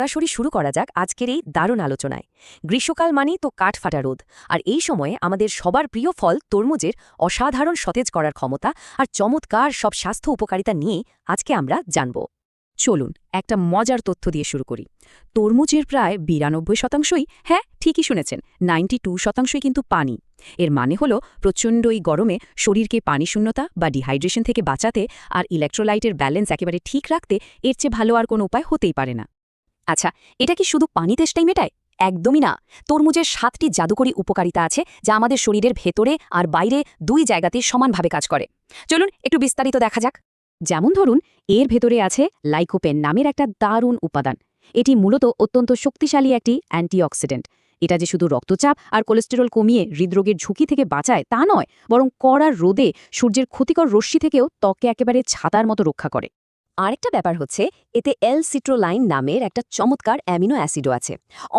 সরাসরি শুরু করা যাক আজকের এই দারুণ আলোচনায়। গ্রীষ্মকাল মানেই তো কাঠ ফাটা রোদ, আর এই সময়ে আমাদের সবার প্রিয় ফল তরমুজের অসাধারণ সতেজ করার ক্ষমতা আর চমৎকার সব স্বাস্থ্য উপকারিতা নিয়ে আজকে আমরা জানব। চলুন একটা মজার তথ্য দিয়ে শুরু করি। তরমুজের প্রায় ৯২%, হ্যাঁ ঠিকই শুনেছেন, 92% কিন্তু পানি। এর মানে হলো প্রচণ্ড এই গরমে শরীরকে পানিশূন্যতা বা ডিহাইড্রেশন থেকে বাঁচাতে আর ইলেকট্রোলাইটের ব্যালেন্স একেবারে ঠিক রাখতে এর চেয়ে ভালো আর কোনো উপায় হতেই পারে না। আচ্ছা, এটা কি শুধু পানি তেষ্টাই মেটায়? একদমই না। তরমুজের ৭টি জাদুকরী উপকারিতা আছে যা আমাদের শরীরের ভেতরে আর বাইরে দুই জায়গাতে সমানভাবে কাজ করে। চলুন একটু বিস্তারিত দেখা যাক। যেমন ধরুন, এর ভেতরে আছে লাইকোপেন নামের একটা দারুণ উপাদান। এটি মূলত অত্যন্ত শক্তিশালী একটি অ্যান্টিঅক্সিডেন্ট। এটা যে শুধু রক্তচাপ আর কোলেস্টেরল কমিয়ে হৃদরোগের ঝুঁকি থেকে বাঁচায় তা নয়, বরং কড়া রোদে সূর্যের ক্ষতিকর রশ্মি থেকেও ত্বককে একেবারে ছাতার মতো রক্ষা করে। আরেকটা ব্যাপার হচ্ছে, এতে সিট্রোলাইন নামের একটা চমৎকার অ্যামিনো অ্যাসিডও আছে।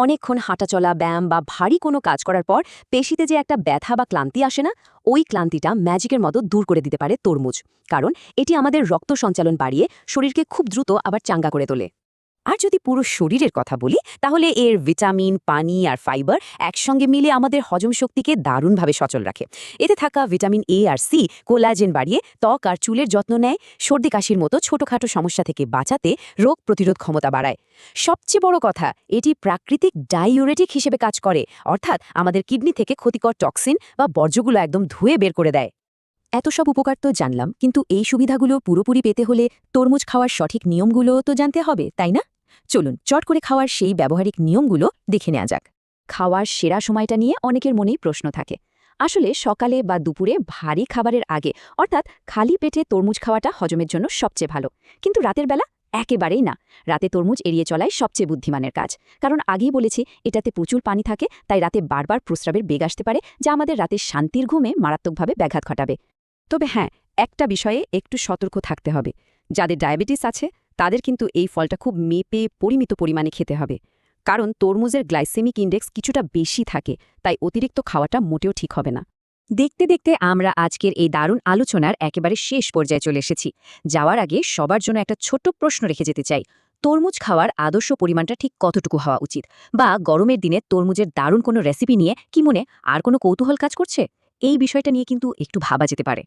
অনেকক্ষণ হাঁটাচলা, ব্যায়াম বা ভারী কোনো কাজ করার পর পেশিতে যে একটা ব্যথা বা ক্লান্তি আসে না, ওই ক্লান্তিটা ম্যাজিকের মতো দূর করে দিতে পারে তরমুজ। কারণ এটি আমাদের রক্ত সঞ্চালন বাড়িয়ে শরীরকে খুব দ্রুত আবার চাঙ্গা করে তোলে। আর যদি পুরো শরীরের কথা বলি, তাহলে এর ভিটামিন, পানি আর ফাইবার একসঙ্গে মিলে আমাদের হজম শক্তিকে দারুণভাবে সচল রাখে। এতে থাকা ভিটামিন এ আর সি কোলাজেন বাড়িয়ে ত্বক আর চুলের যত্ন নেয়, সর্দি কাশির মতো ছোটখাটো সমস্যা থেকে বাঁচাতে রোগ প্রতিরোধ ক্ষমতা বাড়ায়। সবচেয়ে বড় কথা, এটি প্রাকৃতিক ডাইউরেটিক হিসেবে কাজ করে, অর্থাৎ আমাদের কিডনি থেকে ক্ষতিকর টক্সিন বা বর্জ্যগুলো একদম ধুয়ে বের করে দেয়। এত সব উপকার তো জানলাম, কিন্তু এই সুবিধাগুলো পুরোপুরি পেতে হলে তরমুজ খাওয়ার সঠিক নিয়মগুলো তো জানতে হবে, তাই না? চলুন চট করে খাওয়ার সেই ব্যবহারিক নিয়মগুলো দেখে নেওয়া যাক। খাওয়ার সেরা সময়টা নিয়ে অনেকের মনেই প্রশ্ন থাকে। আসলে সকালে বা দুপুরে ভারী খাবারের আগে, অর্থাৎ খালি পেটে তরমুজ খাওয়াটা হজমের জন্য সবচেয়ে ভালো। কিন্তু রাতের বেলা একেবারেই না। রাতে তরমুজ এড়িয়ে চলাই সবচেয়ে বুদ্ধিমানের কাজ। কারণ আগেই বলেছি, এটাতে প্রচুর পানি থাকে, তাই রাতে বারবার প্রস্রাবের বেগ আসতে পারে, যা আমাদের রাতের শান্তির ঘুমে মারাত্মকভাবে ব্যাঘাত ঘটাবে। তবে হ্যাঁ, একটা বিষয়ে একটু সতর্ক থাকতে হবে। যাদের ডায়াবেটিস আছে তাদের কিন্তু এই ফলটা খুব মেপে পরিমিত পরিমাণে খেতে হবে। কারণ তরমুজের গ্লাইসেমিক ইন্ডেক্স কিছুটা বেশি থাকে, তাই অতিরিক্ত খাওয়াটা মোটেও ঠিক হবে না। দেখতে দেখতে আমরা আজকের এই দারুণ আলোচনার একেবারে শেষ পর্যায়ে চলে এসেছি। যাওয়ার আগে সবার জন্য একটা ছোট্ট প্রশ্ন রেখে যেতে চাই। তরমুজ খাওয়ার আদর্শ পরিমাণটা ঠিক কতটুকু হওয়া উচিত? বা গরমের দিনে তরমুজের দারুণ কোনো রেসিপি নিয়ে কি মনে আর কোনো কৌতূহল কাজ করছে? এই বিষয়টা নিয়ে কিন্তু একটু ভাবা যেতে পারে।